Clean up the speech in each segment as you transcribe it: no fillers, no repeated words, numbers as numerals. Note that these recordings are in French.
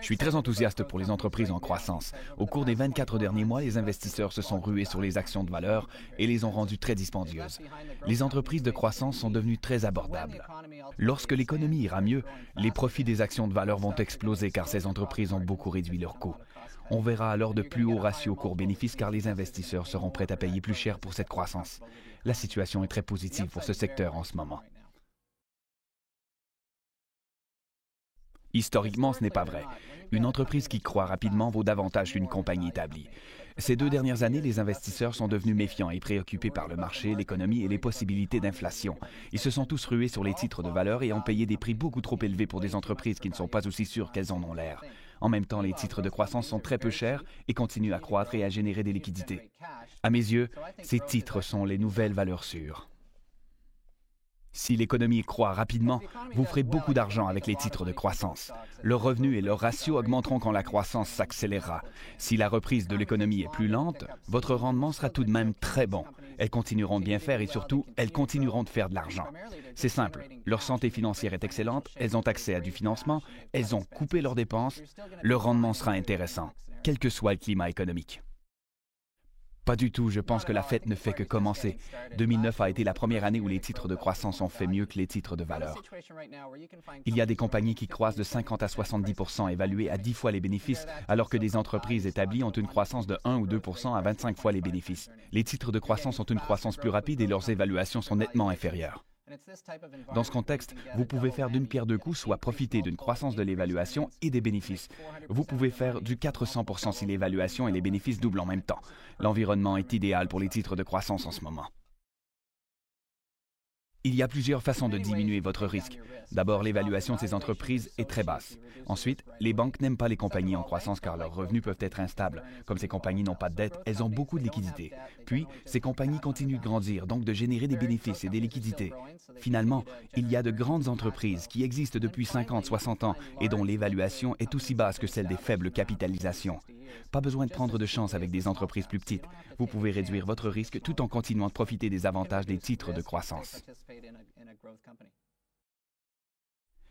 Je suis très enthousiaste pour les entreprises en croissance. Au cours des 24 derniers mois, les investisseurs se sont rués sur les actions de valeur et les ont rendues très dispendieuses. Les entreprises de croissance sont devenues très abordables. Lorsque l'économie ira mieux, les profits des actions de valeur vont exploser car ces entreprises ont beaucoup réduit leurs coûts. On verra alors de plus hauts ratios cours-bénéfices car les investisseurs seront prêts à payer plus cher pour cette croissance. La situation est très positive pour ce secteur en ce moment. Historiquement, ce n'est pas vrai. Une entreprise qui croît rapidement vaut davantage qu'une compagnie établie. Ces 2 dernières années, les investisseurs sont devenus méfiants et préoccupés par le marché, l'économie et les possibilités d'inflation. Ils se sont tous rués sur les titres de valeur et ont payé des prix beaucoup trop élevés pour des entreprises qui ne sont pas aussi sûres qu'elles en ont l'air. En même temps, les titres de croissance sont très peu chers et continuent à croître et à générer des liquidités. À mes yeux, ces titres sont les nouvelles valeurs sûres. Si l'économie croît rapidement, vous ferez beaucoup d'argent avec les titres de croissance. Leurs revenus et leurs ratios augmenteront quand la croissance s'accélérera. Si la reprise de l'économie est plus lente, votre rendement sera tout de même très bon. Elles continueront de bien faire et surtout, elles continueront de faire de l'argent. C'est simple, leur santé financière est excellente, elles ont accès à du financement, elles ont coupé leurs dépenses, leur rendement sera intéressant, quel que soit le climat économique. Pas du tout, je pense que la fête ne fait que commencer. 2009 a été la première année où les titres de croissance ont fait mieux que les titres de valeur. Il y a des compagnies qui croissent de 50 à 70%, évaluées à 10 fois les bénéfices, alors que des entreprises établies ont une croissance de 1 ou 2% à 25 fois les bénéfices. Les titres de croissance ont une croissance plus rapide et leurs évaluations sont nettement inférieures. Dans ce contexte, vous pouvez faire d'une pierre deux coups, soit profiter d'une croissance de l'évaluation et des bénéfices. Vous pouvez faire du 400% si l'évaluation et les bénéfices doublent en même temps. L'environnement est idéal pour les titres de croissance en ce moment. Il y a plusieurs façons de diminuer votre risque. D'abord, l'évaluation de ces entreprises est très basse. Ensuite, les banques n'aiment pas les compagnies en croissance car leurs revenus peuvent être instables. Comme ces compagnies n'ont pas de dette, elles ont beaucoup de liquidités. Puis, ces compagnies continuent de grandir, donc de générer des bénéfices et des liquidités. Finalement, il y a de grandes entreprises qui existent depuis 50, 60 ans et dont l'évaluation est aussi basse que celle des faibles capitalisations. Pas besoin de prendre de chance avec des entreprises plus petites. Vous pouvez réduire votre risque tout en continuant de profiter des avantages des titres de croissance.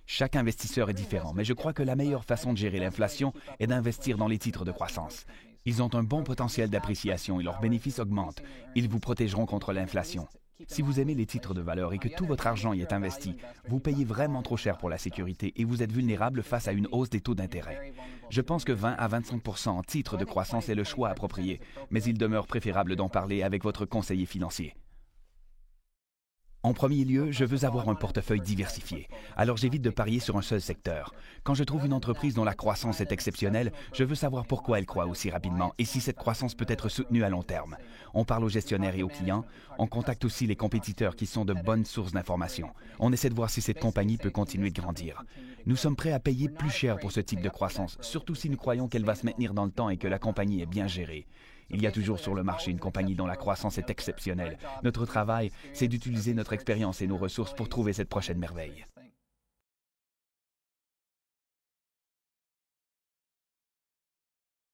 Chaque investisseur est différent, mais je crois que la meilleure façon de gérer l'inflation est d'investir dans les titres de croissance. Ils ont un bon potentiel d'appréciation et leurs bénéfices augmentent. Ils vous protégeront contre l'inflation. Si vous aimez les titres de valeur et que tout votre argent y est investi, vous payez vraiment trop cher pour la sécurité et vous êtes vulnérable face à une hausse des taux d'intérêt. Je pense que 20 à 25% en titres de croissance est le choix approprié, mais il demeure préférable d'en parler avec votre conseiller financier. En premier lieu, je veux avoir un portefeuille diversifié. Alors j'évite de parier sur un seul secteur. Quand je trouve une entreprise dont la croissance est exceptionnelle, je veux savoir pourquoi elle croît aussi rapidement et si cette croissance peut être soutenue à long terme. On parle aux gestionnaires et aux clients. On contacte aussi les compétiteurs qui sont de bonnes sources d'informations. On essaie de voir si cette compagnie peut continuer de grandir. Nous sommes prêts à payer plus cher pour ce type de croissance, surtout si nous croyons qu'elle va se maintenir dans le temps et que la compagnie est bien gérée. Il y a toujours sur le marché une compagnie dont la croissance est exceptionnelle. Notre travail, c'est d'utiliser notre expérience et nos ressources pour trouver cette prochaine merveille.